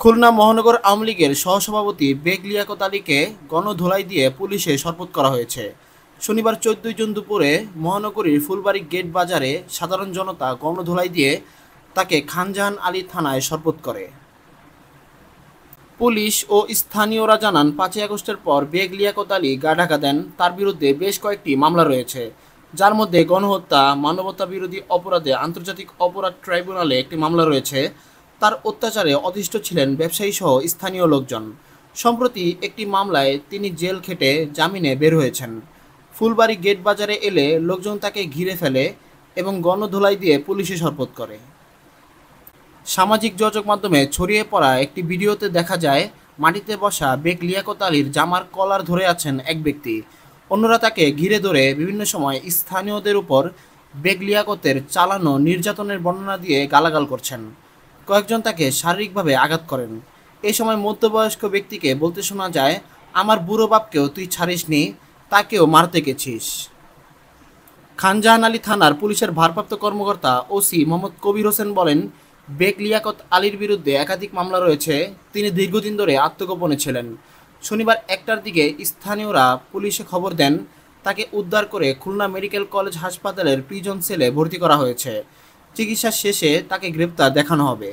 খুলনা মহানগর আওয়ামী লীগের সহসভাপতি বেগ লিয়াকত আলীকে গণধোলাই দিয়ে পুলিশে সোপর্দ করা হয়েছে। শনিবার ১৪ জুন দুপুরে মহানগরীর ফুলবাড়ী গেট বাজারে সাধারণ জনতা গণধোলাই দিয়ে তাকে খানজাহান আলী থানায় সোপর্দ করে। পুলিশ ও স্থানীয়রা জানান, ৫ই আগস্টের পর বেগ লিয়াকত আলী গা ঢাকা দেন। তার বিরুদ্ধে বেশ কয়েকটি মামলা রয়েছে, যার মধ্যে গণহত্যা, মানবতাবিরোধী অপরাধে আন্তর্জাতিক অপরাধ ট্রাইব্যুনালে একটি মামলা রয়েছে। তার অত্যাচারে অতিষ্ঠ ছিলেন ব্যবসায়ীসহ স্থানীয় লোকজন। সম্প্রতি একটি মামলায় তিনি জেল খেটে জামিনে বের হয়েছেন। ফুলবাড়ী গেট বাজারে এলে লোকজন তাকে ঘিরে ফেলে এবং গণধোলাই দিয়ে পুলিশে সোপর্দ করে। সামাজিক যোগাযোগ মাধ্যমে ছড়িয়ে পড়া একটি ভিডিওতে দেখা যায়, মাটিতে বসা বেগ লিয়াকত আলীর জামার কলার ধরে আছেন এক ব্যক্তি। অন্যরা তাকে ঘিরে ধরে বিভিন্ন সময় স্থানীয়দের উপর বেগ লিয়াকতের চালানো নির্যাতনের বর্ণনা দিয়ে গালাগাল করছেন। কয়েকজন তাকে শারীরিকভাবে আঘাত করেন। এই সময় মধ্যবয়স্ক ব্যক্তিকে বলতে শোনা যায়, আমার বুড়ো বাপকেও তুই ছাড়িসনি, তাকেও মারতে গেছিস। খানজাহান আলী থানার পুলিশের ভারপ্রাপ্ত কর্মকর্তা ওসি মোহাম্মদ কবির হোসেন বলেন, বেগ লিয়াকত আলীর বিরুদ্ধে একাধিক মামলা রয়েছে। তিনি দীর্ঘদিন ধরে আত্মগোপনে ছিলেন। শনিবার ১টার দিকে স্থানীয়রা পুলিশে খবর দেন। তাকে উদ্ধার করে খুলনা মেডিকেল কলেজ হাসপাতালের প্রিজন সেলে ভর্তি করা হয়েছে। চিকিৎসা শেষে তাকে গ্রেপ্তার দেখানো হবে।